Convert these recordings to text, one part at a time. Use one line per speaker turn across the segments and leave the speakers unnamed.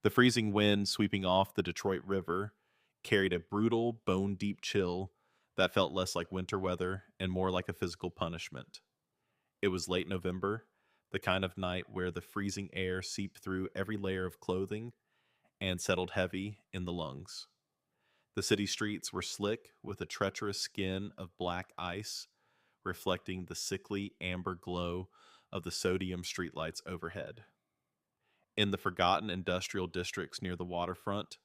The freezing wind sweeping off the Detroit River carried a brutal, bone deep chill that felt less like winter weather and more like a physical punishment. It was late November, the kind of night where the freezing air seeped through every layer of clothing and settled heavy in the lungs. The city streets were slick with a treacherous skin of black ice, reflecting the sickly amber glow of the sodium streetlights overhead. In the forgotten industrial districts near the waterfront,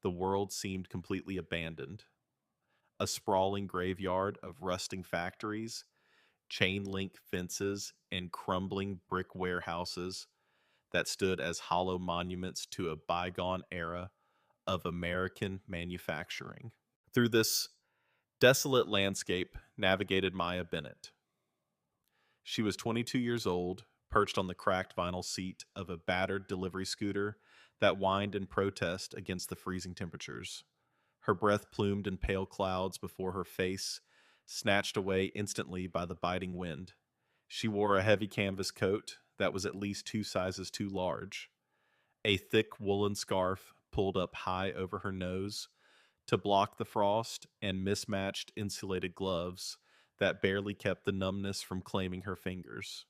the world seemed completely abandoned. A sprawling graveyard of rusting factories, chain link fences, and crumbling brick warehouses that stood as hollow monuments to a bygone era of American manufacturing. Through this desolate landscape navigated Maya Bennett. She was 22 years old, perched on the cracked vinyl seat of a battered delivery scooter that whined in protest against the freezing temperatures. Her breath plumed in pale clouds before her face, snatched away instantly by the biting wind. She wore a heavy canvas coat that was at least 2 sizes too large, a thick woolen scarf pulled up high over her nose to block the frost, and mismatched insulated gloves that barely kept the numbness from claiming her fingers.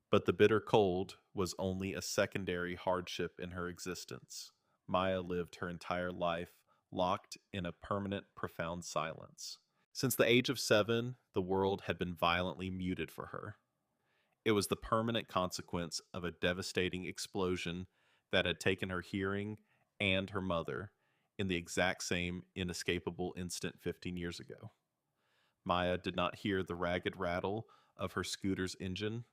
But the bitter cold was only a secondary hardship in her existence. Maya lived her entire life locked in a permanent, profound silence. Since the age of 7, the world had been violently muted for her. It was the permanent consequence of a devastating explosion that had taken her hearing and her mother in the exact same inescapable instant 15 years ago. Maya did not hear the ragged rattle of her scooter's engine.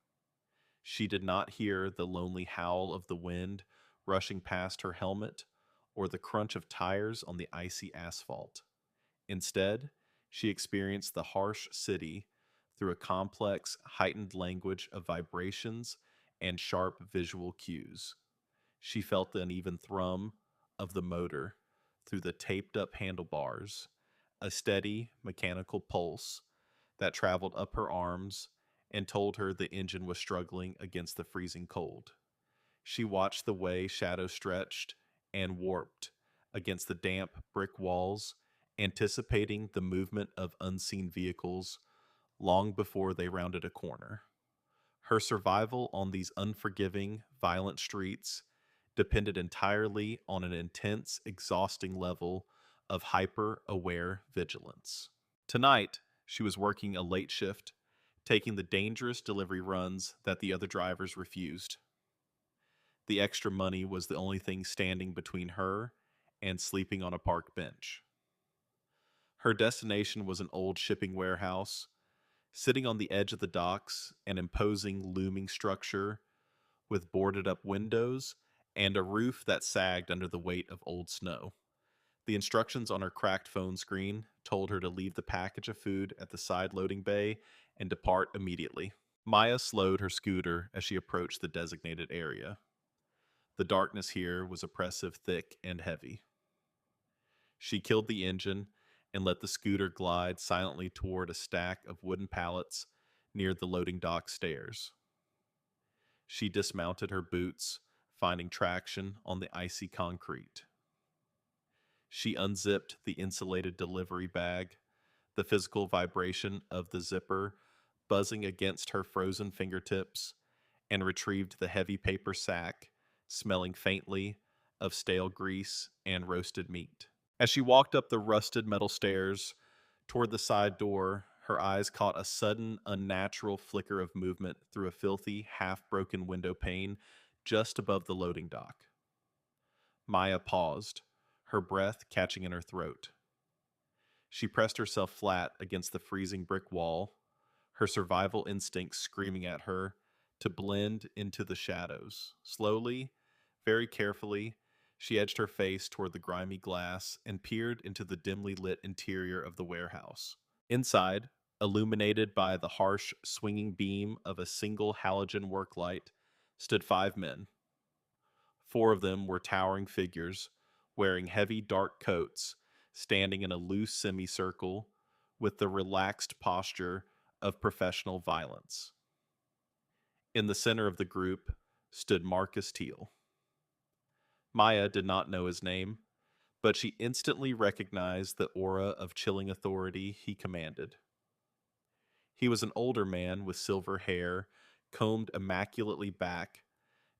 She did not hear the lonely howl of the wind rushing past her helmet or the crunch of tires on the icy asphalt. Instead, she experienced the harsh city through a complex, heightened language of vibrations and sharp visual cues. She felt the uneven thrum of the motor through the taped up handlebars, a steady mechanical pulse that traveled up her arms and told her the engine was struggling against the freezing cold. She watched the way shadows stretched and warped against the damp brick walls, anticipating the movement of unseen vehicles long before they rounded a corner. Her survival on these unforgiving, violent streets depended entirely on an intense, exhausting level of hyper aware vigilance. Tonight, she was working a late shift, taking the dangerous delivery runs that the other drivers refused. The extra money was the only thing standing between her and sleeping on a park bench. Her destination was an old shipping warehouse, sitting on the edge of the docks, an imposing looming structure with boarded up windows and a roof that sagged under the weight of old snow. The instructions on her cracked phone screen told her to leave the package of food at the side loading bay and depart immediately. Maya slowed her scooter as she approached the designated area. The darkness here was oppressive, thick, and heavy. She killed the engine and let the scooter glide silently toward a stack of wooden pallets near the loading dock stairs. She dismounted her boots, finding traction on the icy concrete. She unzipped the insulated delivery bag, the physical vibration of the zipper buzzing against her frozen fingertips, and retrieved the heavy paper sack, smelling faintly of stale grease and roasted meat. As she walked up the rusted metal stairs toward the side door, her eyes caught a sudden, unnatural flicker of movement through a filthy, half-broken window pane just above the loading dock. Maya paused, her breath catching in her throat. She pressed herself flat against the freezing brick wall, her survival instincts screaming at her to blend into the shadows. Slowly, very carefully, she edged her face toward the grimy glass and peered into the dimly lit interior of the warehouse. Inside, illuminated by the harsh, swinging beam of a single halogen work light, stood 5 men. 4 of them were towering figures, wearing heavy dark coats, standing in a loose semicircle with the relaxed posture of professional violence. In the center of the group stood Marcus Teal. Maya did not know his name, but she instantly recognized the aura of chilling authority he commanded. He was an older man with silver hair, combed immaculately back,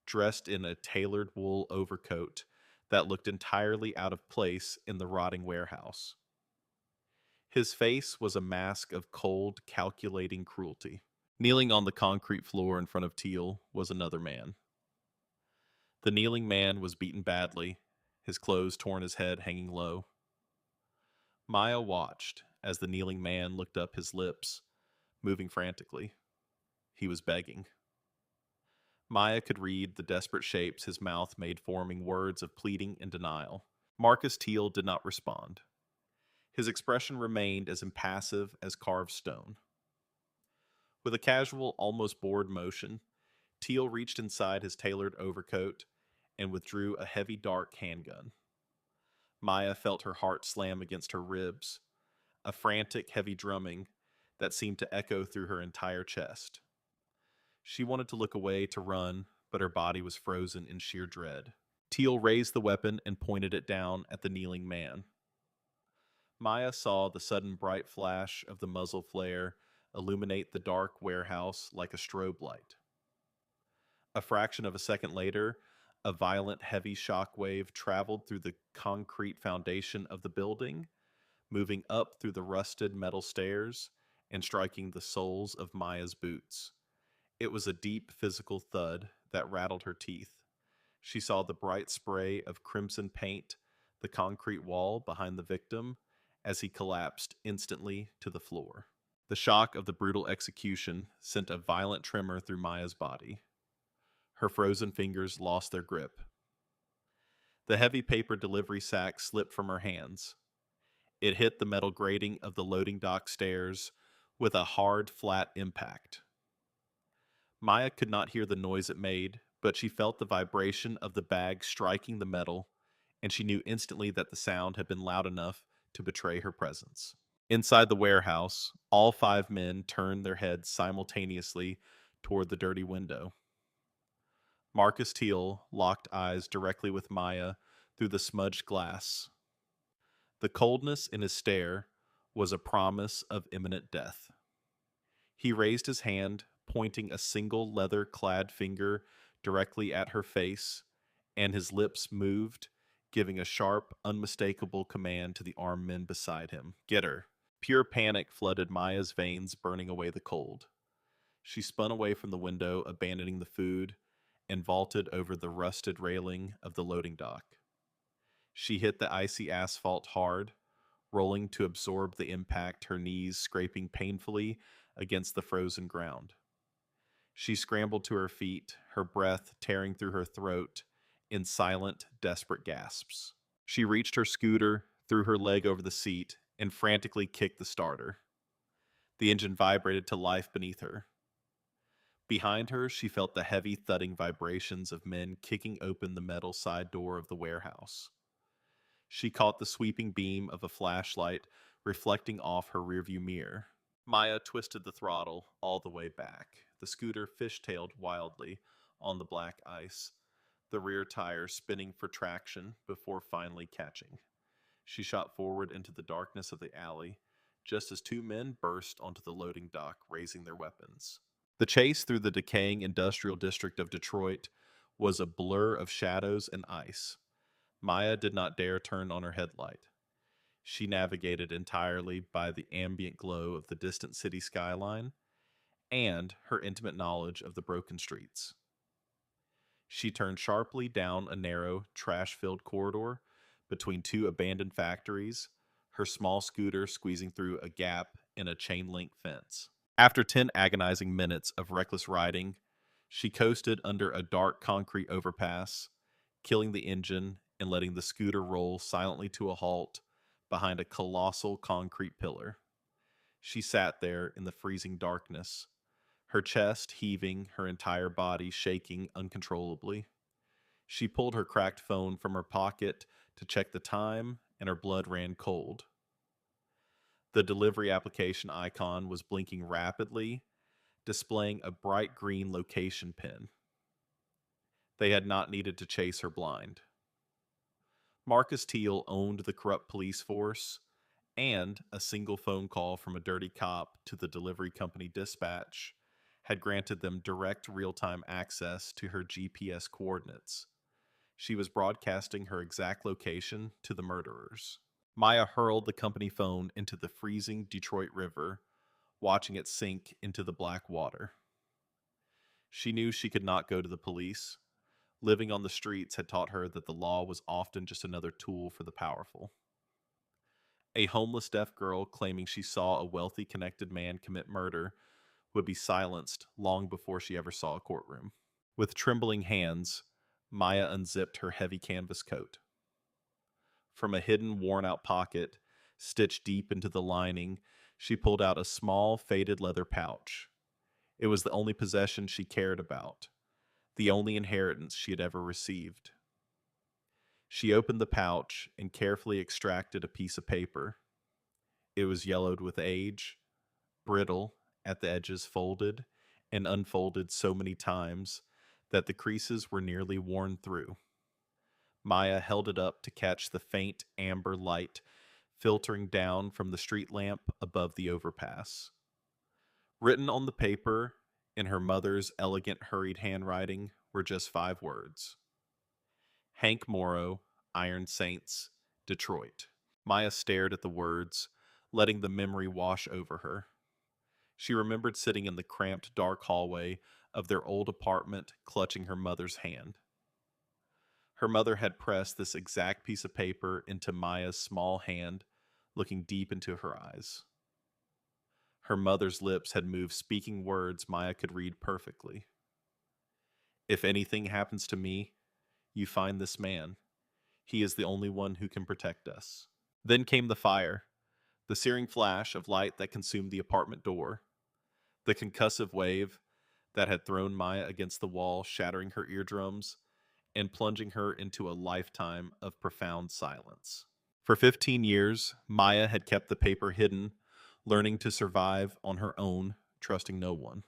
dressed in a tailored wool overcoat that looked entirely out of place in the rotting warehouse. His face was a mask of cold, calculating cruelty. Kneeling on the concrete floor in front of Teal was another man. The kneeling man was beaten badly, his clothes torn, his head hanging low. Maya watched as the kneeling man looked up, his lips moving frantically. He was begging. Maya could read the desperate shapes his mouth made, forming words of pleading and denial. Marcus Teal did not respond. His expression remained as impassive as carved stone. With a casual, almost bored motion, Teal reached inside his tailored overcoat and withdrew a heavy, dark handgun. Maya felt her heart slam against her ribs, a frantic, heavy drumming that seemed to echo through her entire chest. She wanted to look away, to run, but her body was frozen in sheer dread. Teal raised the weapon and pointed it down at the kneeling man. Maya saw the sudden bright flash of the muzzle flare illuminate the dark warehouse like a strobe light. A fraction of a second later, a violent, heavy shockwave traveled through the concrete foundation of the building, moving up through the rusted metal stairs and striking the soles of Maya's boots. It was a deep physical thud that rattled her teeth. She saw the bright spray of crimson paint the concrete wall behind the victim as he collapsed instantly to the floor. The shock of the brutal execution sent a violent tremor through Maya's body. Her frozen fingers lost their grip. The heavy paper delivery sack slipped from her hands. It hit the metal grating of the loading dock stairs with a hard, flat impact. Maya could not hear the noise it made, but she felt the vibration of the bag striking the metal, and she knew instantly that the sound had been loud enough to betray her presence. Inside the warehouse, all 5 men turned their heads simultaneously toward the dirty window. Marcus Teal locked eyes directly with Maya through the smudged glass. The coldness in his stare was a promise of imminent death. He raised his hand, pointing a single leather-clad finger directly at her face, and his lips moved, giving a sharp, unmistakable command to the armed men beside him. Get her. Pure panic flooded Maya's veins, burning away the cold. She spun away from the window, abandoning the food, and vaulted over the rusted railing of the loading dock. She hit the icy asphalt hard, rolling to absorb the impact, her knees scraping painfully against the frozen ground. She scrambled to her feet, her breath tearing through her throat in silent, desperate gasps. She reached her scooter, threw her leg over the seat, and frantically kicked the starter. The engine vibrated to life beneath her. Behind her, she felt the heavy thudding vibrations of men kicking open the metal side door of the warehouse. She caught the sweeping beam of a flashlight reflecting off her rearview mirror. Maya twisted the throttle all the way back. The scooter fishtailed wildly on the black ice, the rear tire spinning for traction before finally catching. She shot forward into the darkness of the alley, just as 2 men burst onto the loading dock, raising their weapons. The chase through the decaying industrial district of Detroit was a blur of shadows and ice. Maya did not dare turn on her headlight. She navigated entirely by the ambient glow of the distant city skyline and her intimate knowledge of the broken streets. She turned sharply down a narrow, trash-filled corridor between 2 abandoned factories, her small scooter squeezing through a gap in a chain-link fence. After 10 agonizing minutes of reckless riding, she coasted under a dark concrete overpass, killing the engine and letting the scooter roll silently to a halt behind a colossal concrete pillar. She sat there in the freezing darkness, her chest heaving, her entire body shaking uncontrollably. She pulled her cracked phone from her pocket to check the time, and her blood ran cold. The delivery application icon was blinking rapidly, displaying a bright green location pin. They had not needed to chase her blind. Marcus Teal owned the corrupt police force, and a single phone call from a dirty cop to the delivery company dispatch had granted them direct real time access to her GPS coordinates. She was broadcasting her exact location to the murderers. Maya hurled the company phone into the freezing Detroit River, watching it sink into the black water. She knew she could not go to the police. Living on the streets had taught her that the law was often just another tool for the powerful. A homeless deaf girl claiming she saw a wealthy, connected man commit murder would be silenced long before she ever saw a courtroom. With trembling hands, Maya unzipped her heavy canvas coat. From a hidden, worn out pocket, stitched deep into the lining, she pulled out a small, faded leather pouch. It was the only possession she cared about, the only inheritance she had ever received. She opened the pouch and carefully extracted a piece of paper. It was yellowed with age, brittle, at the edges folded and unfolded so many times that the creases were nearly worn through. Maya held it up to catch the faint amber light filtering down from the street lamp above the overpass. Written on the paper, in her mother's elegant, hurried handwriting, were just 5 words: Hank Morrow, Iron Saints, Detroit. Maya stared at the words, letting the memory wash over her. She remembered sitting in the cramped, dark hallway of their old apartment, clutching her mother's hand. Her mother had pressed this exact piece of paper into Maya's small hand, looking deep into her eyes. Her mother's lips had moved, speaking words Maya could read perfectly. If anything happens to me, you find this man. He is the only one who can protect us. Then came the fire, the searing flash of light that consumed the apartment door, the concussive wave that had thrown Maya against the wall, shattering her eardrums and plunging her into a lifetime of profound silence. For 15 years, Maya had kept the paper hidden, learning to survive on her own, trusting no one.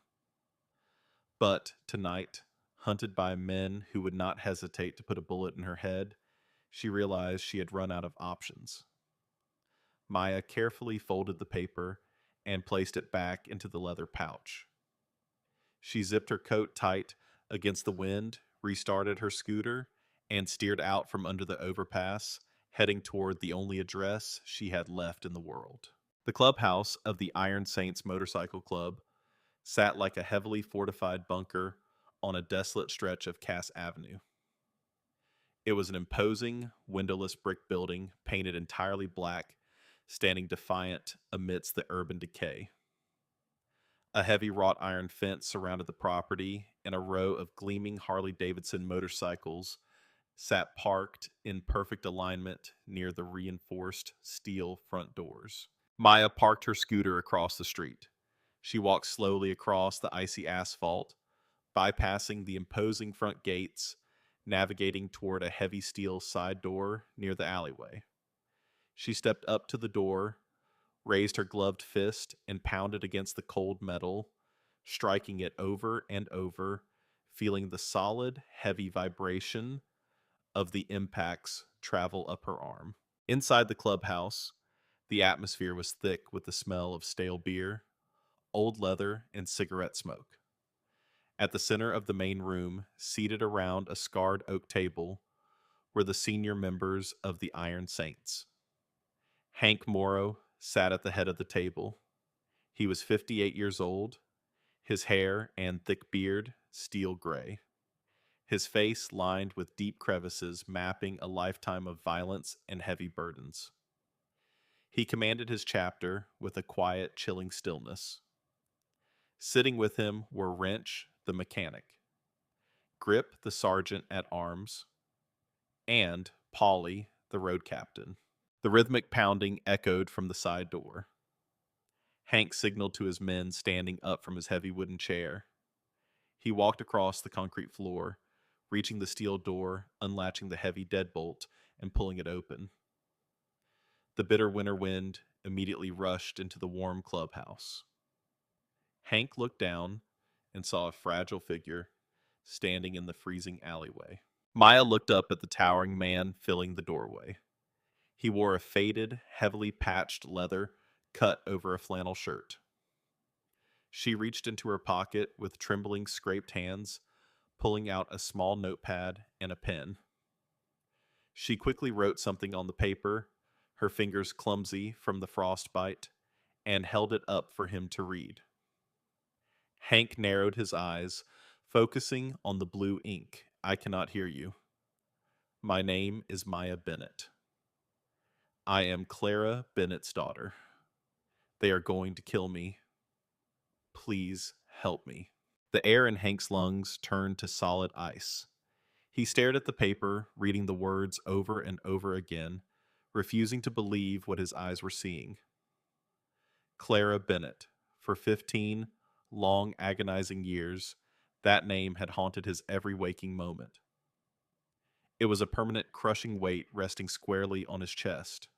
But tonight, hunted by men who would not hesitate to put a bullet in her head, she realized she had run out of options. Maya carefully folded the paper and placed it back into the leather pouch. She zipped her coat tight against the wind, restarted her scooter, and steered out from under the overpass, heading toward the only address she had left in the world. The clubhouse of the Iron Saints Motorcycle Club sat like a heavily fortified bunker on a desolate stretch of Cass Avenue. It was an imposing, windowless brick building painted entirely black, standing defiant amidst the urban decay. A heavy wrought iron fence surrounded the property, and a row of gleaming Harley-Davidson motorcycles sat parked in perfect alignment near the reinforced steel front doors. Maya parked her scooter across the street. She walked slowly across the icy asphalt, bypassing the imposing front gates, navigating toward a heavy steel side door near the alleyway. She stepped up to the door, raised her gloved fist, and pounded against the cold metal, striking it over and over, feeling the solid, heavy vibration of the impacts travel up her arm. Inside the clubhouse, the atmosphere was thick with the smell of stale beer, old leather, and cigarette smoke. At the center of the main room, seated around a scarred oak table, were the senior members of the Iron Saints. Hank Morrow sat at the head of the table. He was 58 years old, his hair and thick beard steel gray, his face lined with deep crevices mapping a lifetime of violence and heavy burdens. He commanded his chapter with a quiet, chilling stillness. Sitting with him were Wrench, the mechanic, Grip, the sergeant at arms, and Polly, the road captain. The rhythmic pounding echoed from the side door. Hank signaled to his men standing up from his heavy wooden chair. He walked across the concrete floor, reaching the steel door, unlatching the heavy deadbolt, and pulling it open. The bitter winter wind immediately rushed into the warm clubhouse. Hank looked down and saw a fragile figure standing in the freezing alleyway. Maya looked up at the towering man filling the doorway. He wore a faded, heavily patched leather cut over a flannel shirt. She reached into her pocket with trembling, scraped hands, pulling out a small notepad and a pen. She quickly wrote something on the paper, her fingers clumsy from the frostbite, and held it up for him to read. Hank narrowed his eyes, focusing on the blue ink. I cannot hear you. My name is Maya Bennett. I am Clara Bennett's daughter. They are going to kill me. Please help me. The air in Hank's lungs turned to solid ice. He stared at the paper, reading the words over and over again, refusing to believe what his eyes were seeing. Clara Bennett. For 15 long, agonizing years, that name had haunted his every waking moment. It was a permanent, crushing weight resting squarely on his chest.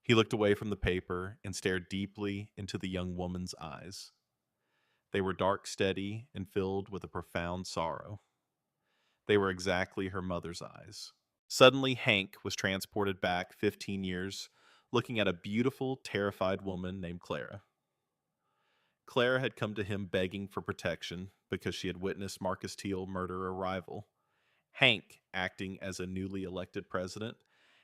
He looked away from the paper and stared deeply into the young woman's eyes. They were dark, steady, and filled with a profound sorrow. They were exactly her mother's eyes. Suddenly, Hank was transported back 15 years, looking at a beautiful, terrified woman named Clara. Clara had come to him begging for protection because she had witnessed Marcus Teal murder a rival. Hank, acting as a newly elected president,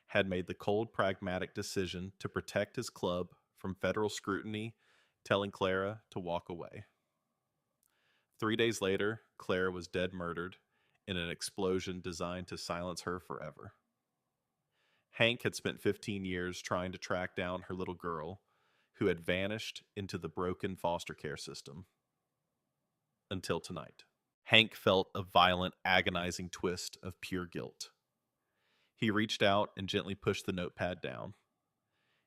had made the cold, pragmatic decision to protect his club from federal scrutiny, telling Clara to walk away. 3 days later, Clara was dead murdered in an explosion designed to silence her forever. Hank had spent 15 years trying to track down her little girl, who had vanished into the broken foster care system. Until tonight. Hank felt a violent, agonizing twist of pure guilt. He reached out and gently pushed the notepad down.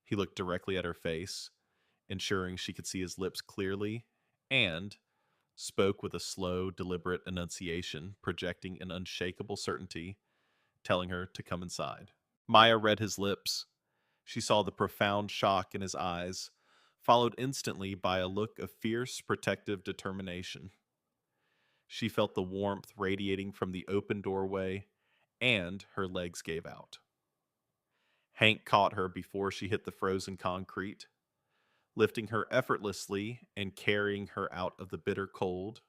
He looked directly at her face, ensuring she could see his lips clearly, and spoke with a slow, deliberate enunciation, projecting an unshakable certainty, telling her to come inside. Maya read his lips. She saw the profound shock in his eyes, followed instantly by a look of fierce, protective determination. She felt the warmth radiating from the open doorway, and her legs gave out. Hank caught her before she hit the frozen concrete, lifting her effortlessly and carrying her out of the bitter cold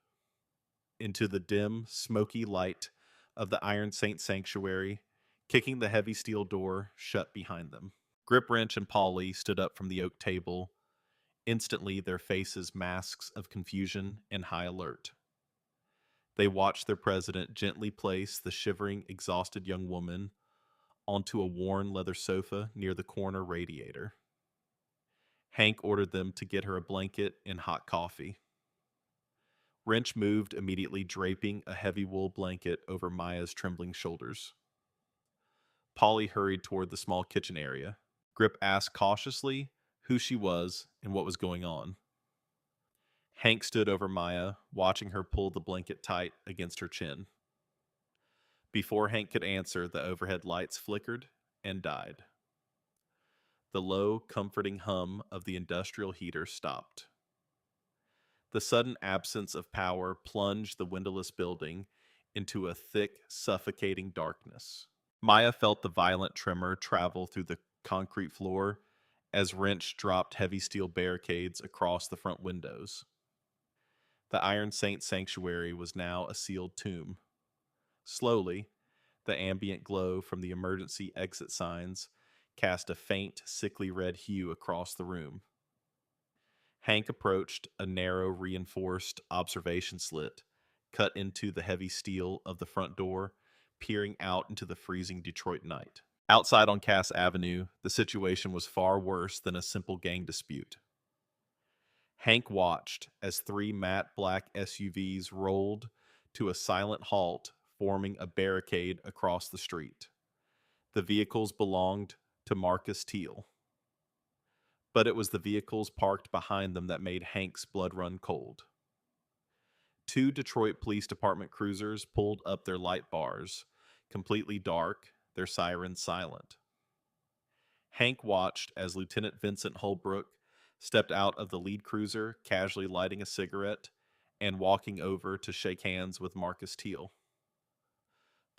into the dim, smoky light of the Iron Saint sanctuary, kicking the heavy steel door shut behind them. Grip Wrench and Polly stood up from the oak table, instantly their faces masks of confusion and high alert. They watched their president gently place the shivering, exhausted young woman onto a worn leather sofa near the corner radiator. Hank ordered them to get her a blanket and hot coffee. Wrench moved, immediately draping a heavy wool blanket over Maya's trembling shoulders. Polly hurried toward the small kitchen area. Grip asked cautiously who she was and what was going on. Hank stood over Maya, watching her pull the blanket tight against her chin. Before Hank could answer, the overhead lights flickered and died. The low, comforting hum of the industrial heater stopped. The sudden absence of power plunged the windowless building into a thick, suffocating darkness. Maya felt the violent tremor travel through the concrete floor as Wrench dropped heavy steel barricades across the front windows. The Iron Saint sanctuary was now a sealed tomb. Slowly, the ambient glow from the emergency exit signs cast a faint, sickly red hue across the room. Hank approached a narrow, reinforced observation slit cut into the heavy steel of the front door, peering out into the freezing Detroit night. Outside on Cass Avenue, the situation was far worse than a simple gang dispute. Hank watched as 3 matte black SUVs rolled to a silent halt, forming a barricade across the street. The vehicles belonged to Marcus Teal. But it was the vehicles parked behind them that made Hank's blood run cold. 2 Detroit Police Department cruisers pulled up their light bars, completely dark, their sirens silent. Hank watched as Lieutenant Vincent Holbrook stepped out of the lead cruiser, casually lighting a cigarette and walking over to shake hands with Marcus Teal.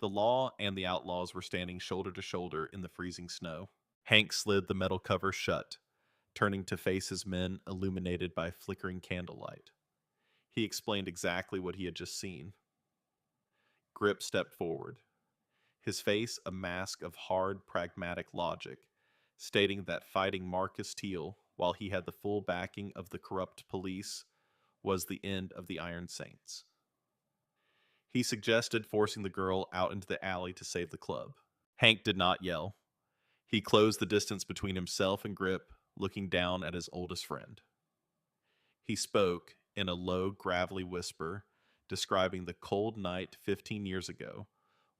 The law and the outlaws were standing shoulder to shoulder in the freezing snow. Hank slid the metal cover shut, turning to face his men illuminated by flickering candlelight. He explained exactly what he had just seen. Grip stepped forward, his face a mask of hard, pragmatic logic, stating that fighting Marcus Teal, while he had the full backing of the corrupt police, was the end of the Iron Saints. He suggested forcing the girl out into the alley to save the club. Hank did not yell. He closed the distance between himself and Grip, looking down at his oldest friend. He spoke in a low, gravelly whisper, describing the cold night 15 years ago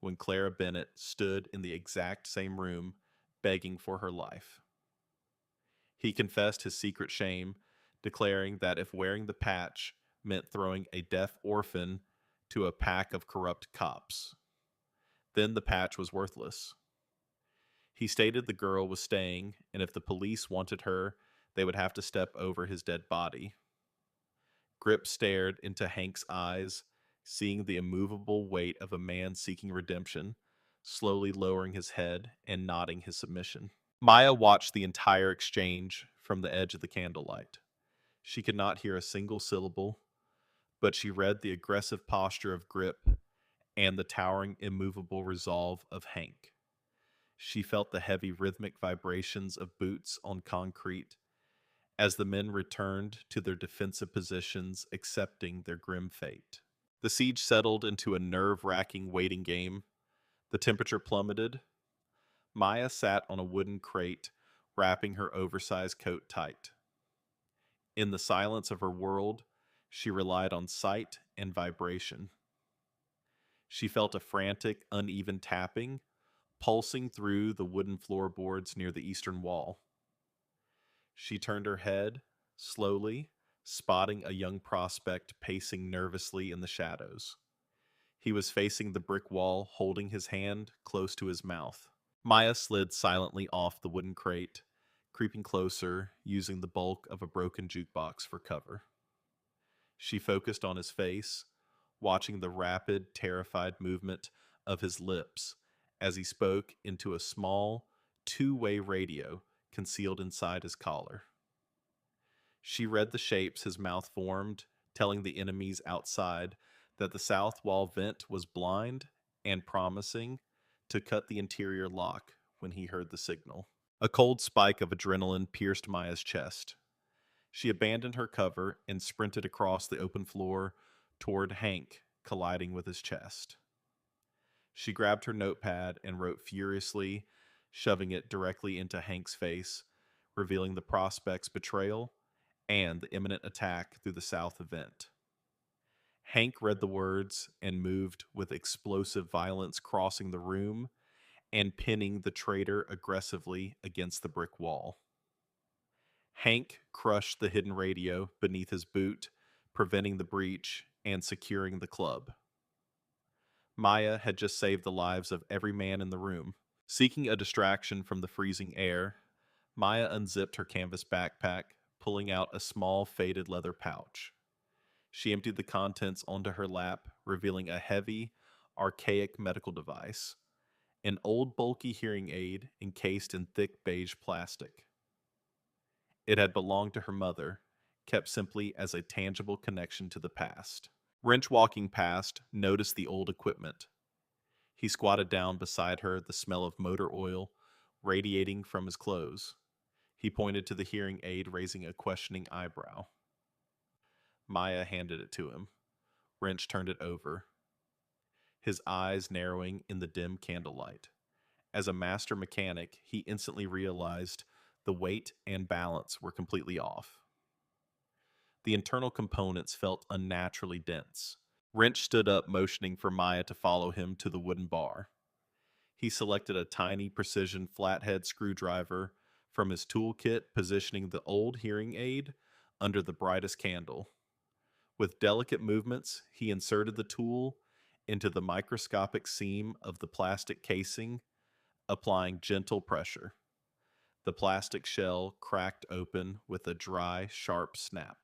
when Clara Bennett stood in the exact same room begging for her life. He confessed his secret shame, declaring that if wearing the patch meant throwing a deaf orphan to a pack of corrupt cops, then the patch was worthless. He stated the girl was staying, and if the police wanted her, they would have to step over his dead body. Grip stared into Hank's eyes, seeing the immovable weight of a man seeking redemption, slowly lowering his head and nodding his submission. Maya watched the entire exchange from the edge of the candlelight. She could not hear a single syllable, but she read the aggressive posture of Grip and the towering, immovable resolve of Hank. She felt the heavy rhythmic vibrations of boots on concrete as the men returned to their defensive positions, accepting their grim fate. The siege settled into a nerve-wracking waiting game. The temperature plummeted. Maya sat on a wooden crate, wrapping her oversized coat tight. In the silence of her world, she relied on sight and vibration. She felt a frantic, uneven tapping, pulsing through the wooden floorboards near the eastern wall. She turned her head, slowly, spotting a young prospect pacing nervously in the shadows. He was facing the brick wall, holding his hand close to his mouth. Maya slid silently off the wooden crate, creeping closer, using the bulk of a broken jukebox for cover. She focused on his face, watching the rapid, terrified movement of his lips as he spoke into a small, two-way radio concealed inside his collar. She read the shapes his mouth formed, telling the enemies outside that the south wall vent was blind and promising to cut the interior lock when he heard the signal. A cold spike of adrenaline pierced Maya's chest. She abandoned her cover and sprinted across the open floor toward Hank, colliding with his chest. She grabbed her notepad and wrote furiously, shoving it directly into Hank's face, revealing the prospect's betrayal and the imminent attack through the south event. Hank read the words and moved with explosive violence, crossing the room and pinning the traitor aggressively against the brick wall. Hank crushed the hidden radio beneath his boot, preventing the breach and securing the club. Maya had just saved the lives of every man in the room. Seeking a distraction from the freezing air, Maya unzipped her canvas backpack, pulling out a small faded leather pouch. She emptied the contents onto her lap, revealing a heavy, archaic medical device, an old bulky hearing aid encased in thick beige plastic. It had belonged to her mother, kept simply as a tangible connection to the past. Wrench, walking past, noticed the old equipment. He squatted down beside her, the smell of motor oil radiating from his clothes. He pointed to the hearing aid, raising a questioning eyebrow. Maya handed it to him. Wrench turned it over, his eyes narrowing in the dim candlelight. As a master mechanic, he instantly realized the weight and balance were completely off. The internal components felt unnaturally dense. Wrench stood up, motioning for Maya to follow him to the wooden bar. He selected a tiny precision flathead screwdriver from his toolkit, positioning the old hearing aid under the brightest candle. With delicate movements, he inserted the tool into the microscopic seam of the plastic casing, applying gentle pressure. The plastic shell cracked open with a dry, sharp snap.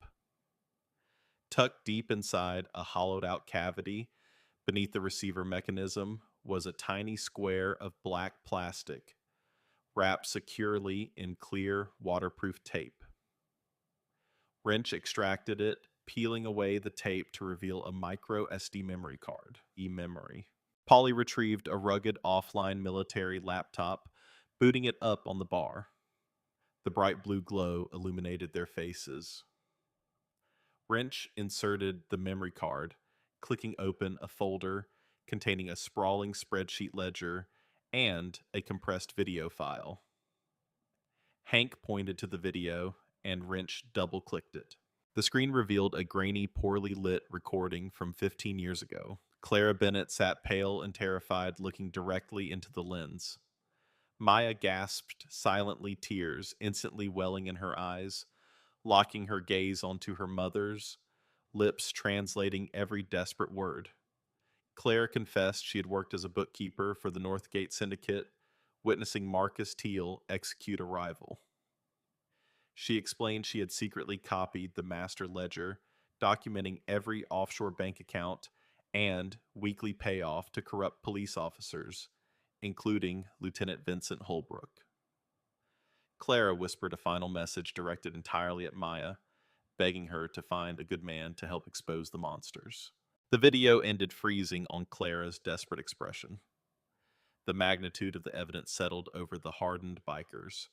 Tucked deep inside a hollowed-out cavity beneath the receiver mechanism was a tiny square of black plastic wrapped securely in clear, waterproof tape. Wrench extracted it, peeling away the tape to reveal a micro SD memory card. E-memory. Polly retrieved a rugged offline military laptop, booting it up on the bar. The bright blue glow illuminated their faces. Wrench inserted the memory card, clicking open a folder containing a sprawling spreadsheet ledger and a compressed video file. Hank pointed to the video, and Wrench double-clicked it. The screen revealed a grainy, poorly lit recording from 15 years ago. Clara Bennett sat pale and terrified, looking directly into the lens. Maya gasped silently, tears instantly welling in her eyes, locking her gaze onto her mother's, lips translating every desperate word. Claire confessed she had worked as a bookkeeper for the Northgate Syndicate, witnessing Marcus Teal execute a rival. She explained she had secretly copied the master ledger, documenting every offshore bank account and weekly payoff to corrupt police officers, including Lieutenant Vincent Holbrook. Clara whispered a final message directed entirely at Maya, begging her to find a good man to help expose the monsters. The video ended freezing on Clara's desperate expression. The magnitude of the evidence settled over the hardened bikers.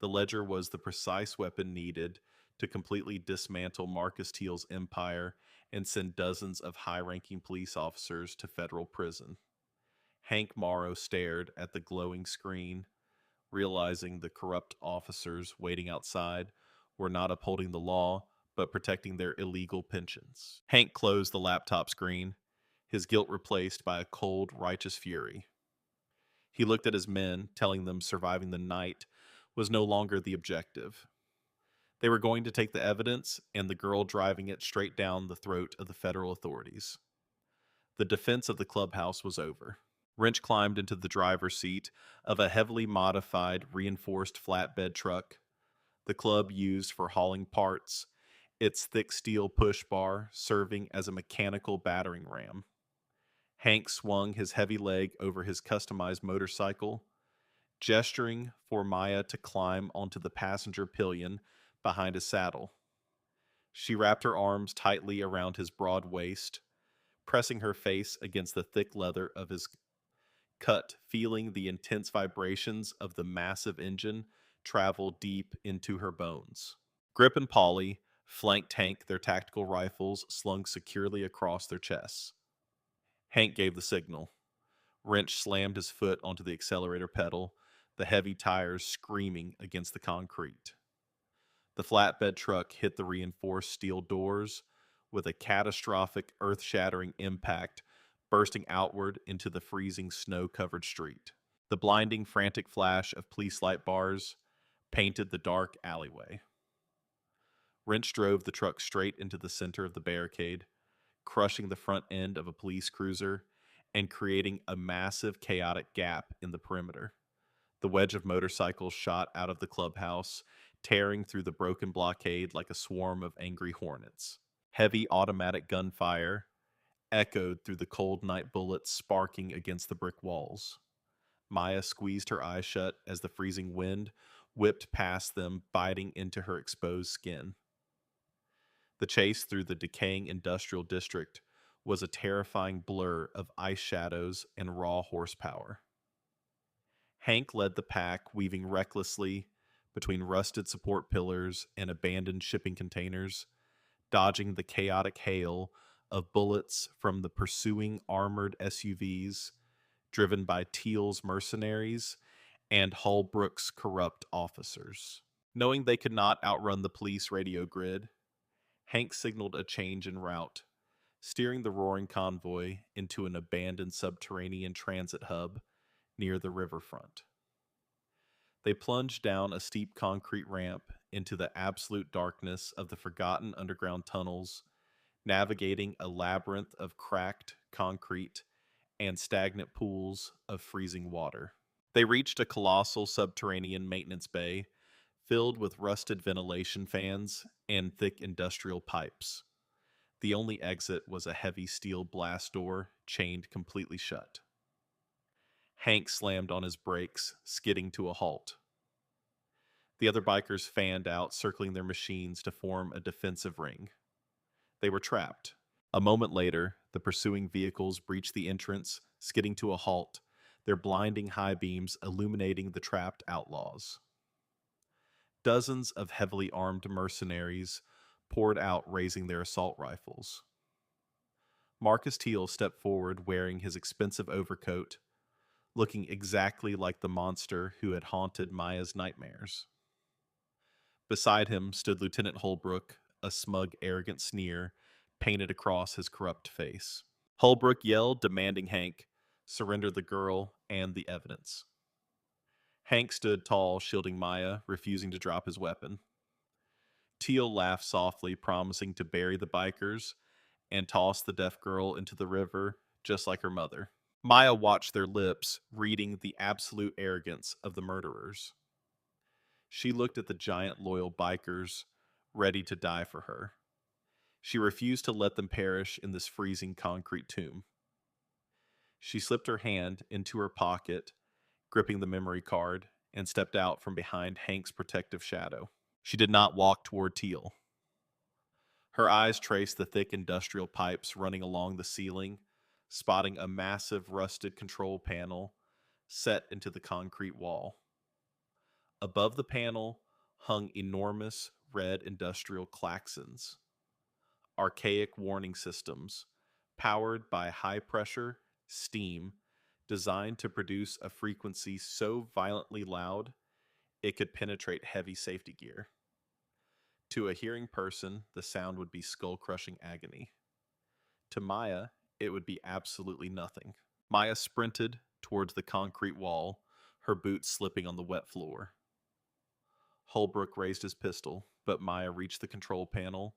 The ledger was the precise weapon needed to completely dismantle Marcus Teal's empire and send dozens of high-ranking police officers to federal prison. Hank Morrow stared at the glowing screen, realizing the corrupt officers waiting outside were not upholding the law, but protecting their illegal pensions. Hank closed the laptop screen, his guilt replaced by a cold, righteous fury. He looked at his men, telling them surviving the night was no longer the objective. They were going to take the evidence and the girl driving it straight down the throat of the federal authorities. The defense of the clubhouse was over. Wrench climbed into the driver's seat of a heavily modified, reinforced flatbed truck the club used for hauling parts, its thick steel push bar serving as a mechanical battering ram. Hank swung his heavy leg over his customized motorcycle, gesturing for Maya to climb onto the passenger pillion behind his saddle. She wrapped her arms tightly around his broad waist, pressing her face against the thick leather of his cut, feeling the intense vibrations of the massive engine travel deep into her bones. Grip and Polly flanked Hank, their tactical rifles slung securely across their chests. Hank gave the signal. Wrench slammed his foot onto the accelerator pedal, the heavy tires screaming against the concrete. The flatbed truck hit the reinforced steel doors with a catastrophic, earth-shattering impact, bursting outward into the freezing snow-covered street. The blinding, frantic flash of police light bars painted the dark alleyway. Wrench drove the truck straight into the center of the barricade, crushing the front end of a police cruiser and creating a massive, chaotic gap in the perimeter. The wedge of motorcycles shot out of the clubhouse, tearing through the broken blockade like a swarm of angry hornets. Heavy automatic gunfire echoed through the cold night bullets sparking against the brick walls. Maya squeezed her eyes shut as the freezing wind whipped past them, biting into her exposed skin. The chase through the decaying industrial district was a terrifying blur of ice shadows and raw horsepower. Hank led the pack, weaving recklessly between rusted support pillars and abandoned shipping containers, dodging the chaotic hail of bullets from the pursuing armored SUVs driven by Teal's mercenaries and Holbrook's corrupt officers. Knowing they could not outrun the police radio grid, Hank signaled a change in route, steering the roaring convoy into an abandoned subterranean transit hub near the riverfront. They plunged down a steep concrete ramp into the absolute darkness of the forgotten underground tunnels, navigating a labyrinth of cracked concrete and stagnant pools of freezing water. They reached a colossal subterranean maintenance bay filled with rusted ventilation fans and thick industrial pipes. The only exit was a heavy steel blast door chained completely shut. Hank slammed on his brakes, skidding to a halt. The other bikers fanned out, circling their machines to form a defensive ring. They were trapped. A moment later, the pursuing vehicles breached the entrance, skidding to a halt, their blinding high beams illuminating the trapped outlaws. Dozens of heavily armed mercenaries poured out, raising their assault rifles. Marcus Teal stepped forward wearing his expensive overcoat, looking exactly like the monster who had haunted Maya's nightmares. Beside him stood Lieutenant Holbrook, a smug, arrogant sneer painted across his corrupt face. Holbrook yelled, demanding Hank surrender the girl and the evidence. Hank stood tall, shielding Maya, refusing to drop his weapon. Teal laughed softly, promising to bury the bikers and toss the deaf girl into the river, just like her mother. Maya watched their lips, reading the absolute arrogance of the murderers. She looked at the giant loyal bikers, ready to die for her. She refused to let them perish in this freezing concrete tomb. She slipped her hand into her pocket, gripping the memory card, and stepped out from behind Hank's protective shadow. She did not walk toward Teal. Her eyes traced the thick industrial pipes running along the ceiling, spotting a massive rusted control panel set into the concrete wall. Above the panel hung enormous red industrial klaxons, archaic warning systems powered by high-pressure steam designed to produce a frequency so violently loud it could penetrate heavy safety gear. To a hearing person, the sound would be skull-crushing agony. To Maya, it would be absolutely nothing. Maya sprinted towards the concrete wall, her boots slipping on the wet floor. Holbrook raised his pistol, but Maya reached the control panel,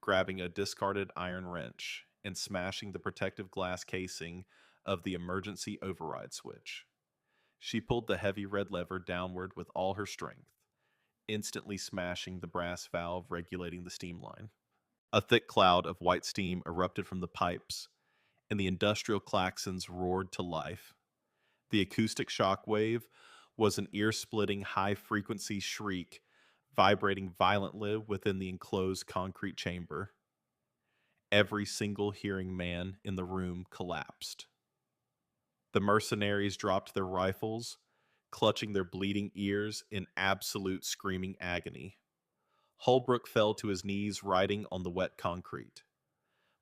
grabbing a discarded iron wrench and smashing the protective glass casing of the emergency override switch. She pulled the heavy red lever downward with all her strength, instantly smashing the brass valve regulating the steam line. A thick cloud of white steam erupted from the pipes, and the industrial klaxons roared to life. The acoustic shock wave was an ear-splitting high-frequency shriek vibrating violently within the enclosed concrete chamber. Every single hearing man in the room collapsed. The mercenaries dropped their rifles, clutching their bleeding ears in absolute screaming agony. Holbrook fell to his knees, riding on the wet concrete.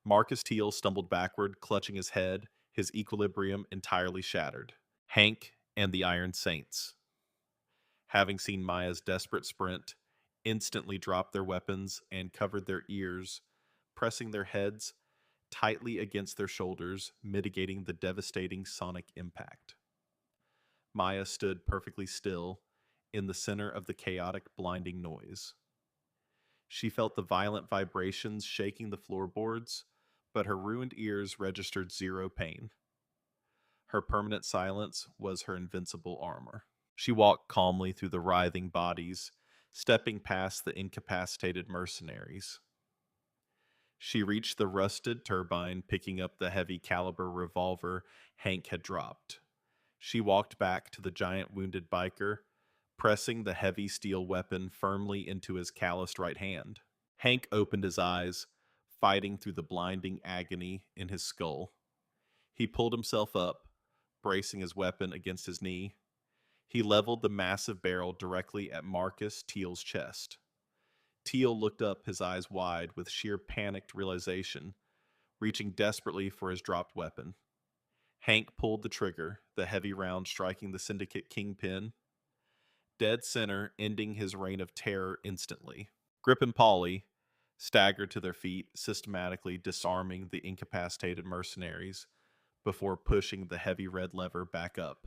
Marcus Teal stumbled backward, clutching his head, his equilibrium entirely shattered. Hank and the Iron Saints, having seen Maya's desperate sprint, instantly dropped their weapons and covered their ears, pressing their heads tightly against their shoulders, mitigating the devastating sonic impact. Maya stood perfectly still in the center of the chaotic, blinding noise. She felt the violent vibrations shaking the floorboards, but her ruined ears registered zero pain. Her permanent silence was her invincible armor. She walked calmly through the writhing bodies, stepping past the incapacitated mercenaries. She reached the rusted turbine, picking up the heavy caliber revolver Hank had dropped. She walked back to the giant wounded biker, pressing the heavy steel weapon firmly into his calloused right hand. Hank opened his eyes, fighting through the blinding agony in his skull. He pulled himself up, bracing his weapon against his knee. He leveled the massive barrel directly at Marcus Teal's chest. Teal looked up, his eyes wide with sheer panicked realization, reaching desperately for his dropped weapon. Hank pulled the trigger, the heavy round striking the syndicate kingpin, dead center, ending his reign of terror instantly. Grip and Polly staggered to their feet, systematically disarming the incapacitated mercenaries before pushing the heavy red lever back up.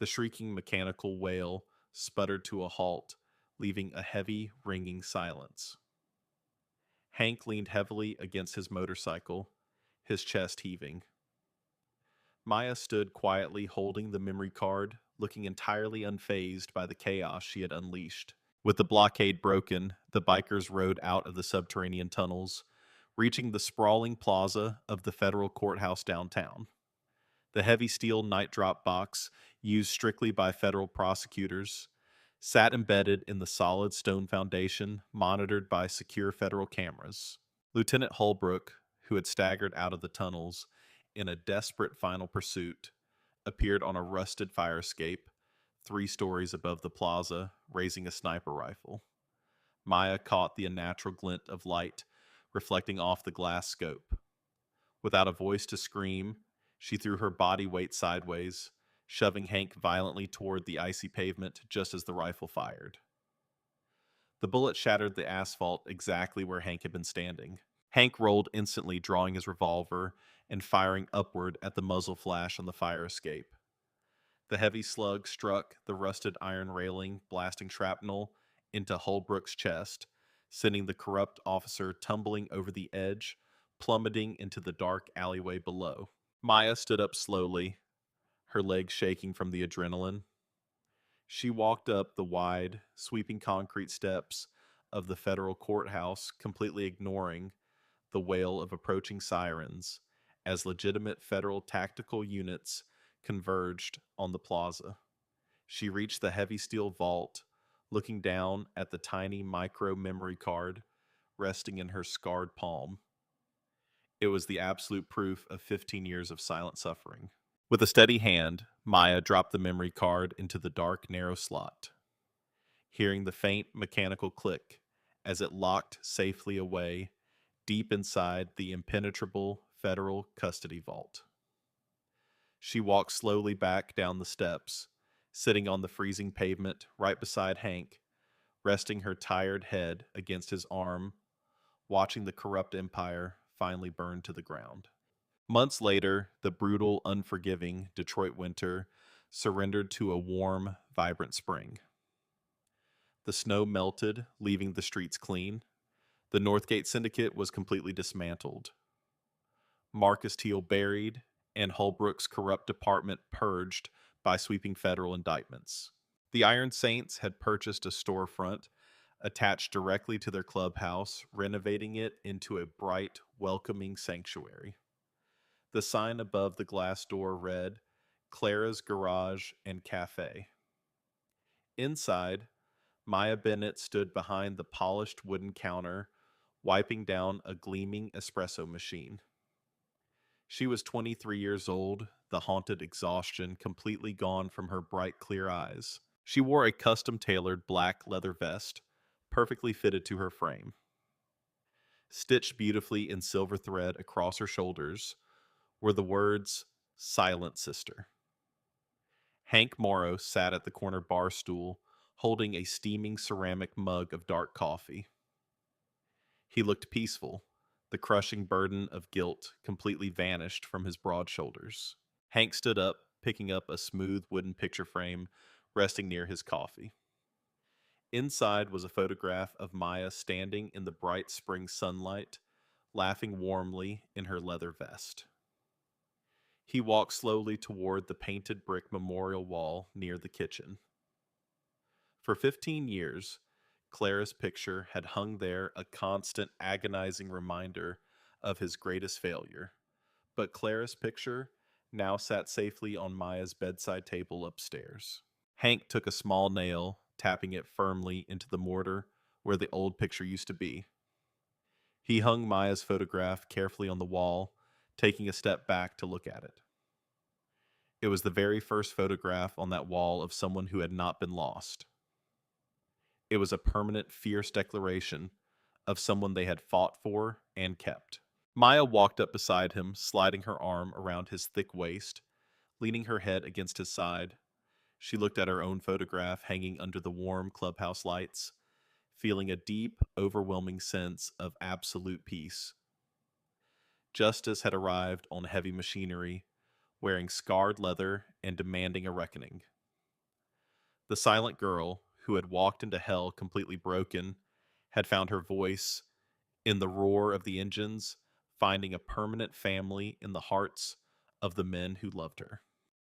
The shrieking mechanical wail sputtered to a halt, leaving a heavy, ringing silence. Hank leaned heavily against his motorcycle, his chest heaving. Maya stood quietly holding the memory card, looking entirely unfazed by the chaos she had unleashed. With the blockade broken, the bikers rode out of the subterranean tunnels, reaching the sprawling plaza of the federal courthouse downtown. The heavy steel night drop box, used strictly by federal prosecutors, sat embedded in the solid stone foundation, monitored by secure federal cameras. Lieutenant Holbrook, who had staggered out of the tunnels in a desperate final pursuit, appeared on a rusted fire escape 3 stories above the plaza, raising a sniper rifle. Maya caught the unnatural glint of light reflecting off the glass scope. Without a voice to scream, she threw her body weight sideways, shoving Hank violently toward the icy pavement just as the rifle fired. The bullet shattered the asphalt exactly where Hank had been standing. Hank rolled instantly, drawing his revolver and firing upward at the muzzle flash on the fire escape. The heavy slug struck the rusted iron railing, blasting shrapnel into Holbrook's chest, sending the corrupt officer tumbling over the edge, plummeting into the dark alleyway below. Maya stood up slowly, her legs shaking from the adrenaline. She walked up the wide, sweeping concrete steps of the federal courthouse, completely ignoring the wail of approaching sirens as legitimate federal tactical units converged on the plaza. She reached the heavy steel vault, looking down at the tiny micro memory card resting in her scarred palm. It was the absolute proof of 15 years of silent suffering. With a steady hand, Maya dropped the memory card into the dark, narrow slot, hearing the faint mechanical click as it locked safely away deep inside the impenetrable federal custody vault. She walked slowly back down the steps, sitting on the freezing pavement right beside Hank, resting her tired head against his arm, watching the corrupt empire finally burn to the ground. Months later, the brutal, unforgiving Detroit winter surrendered to a warm, vibrant spring. The snow melted, leaving the streets clean. The Northgate Syndicate was completely dismantled. Marcus Teal buried, and Holbrook's corrupt department purged by sweeping federal indictments. The Iron Saints had purchased a storefront attached directly to their clubhouse, renovating it into a bright, welcoming sanctuary. The sign above the glass door read, Clara's Garage and Cafe. Inside, Maya Bennett stood behind the polished wooden counter, wiping down a gleaming espresso machine. She was 23 years old, the haunted exhaustion completely gone from her bright, clear eyes. She wore a custom-tailored black leather vest, perfectly fitted to her frame. Stitched beautifully in silver thread across her shoulders were the words, Silent Sister. Hank Morrow sat at the corner bar stool, holding a steaming ceramic mug of dark coffee. He looked peaceful. The crushing burden of guilt completely vanished from his broad shoulders. Hank stood up, picking up a smooth wooden picture frame resting near his coffee. Inside was a photograph of Maya standing in the bright spring sunlight, laughing warmly in her leather vest. He walked slowly toward the painted brick memorial wall near the kitchen. For 15 years, Clara's picture had hung there, a constant, agonizing reminder of his greatest failure. But Clara's picture now sat safely on Maya's bedside table upstairs. Hank took a small nail, tapping it firmly into the mortar where the old picture used to be. He hung Maya's photograph carefully on the wall, taking a step back to look at it. It was the very first photograph on that wall of someone who had not been lost. It was a permanent, fierce declaration of someone they had fought for and kept. Maya walked up beside him, sliding her arm around his thick waist, leaning her head against his side. She looked at her own photograph hanging under the warm clubhouse lights, feeling a deep, overwhelming sense of absolute peace. Justice had arrived on heavy machinery, wearing scarred leather and demanding a reckoning. The silent girl, who had walked into hell completely broken, had found her voice in the roar of the engines, finding a permanent family in the hearts of the men who loved her.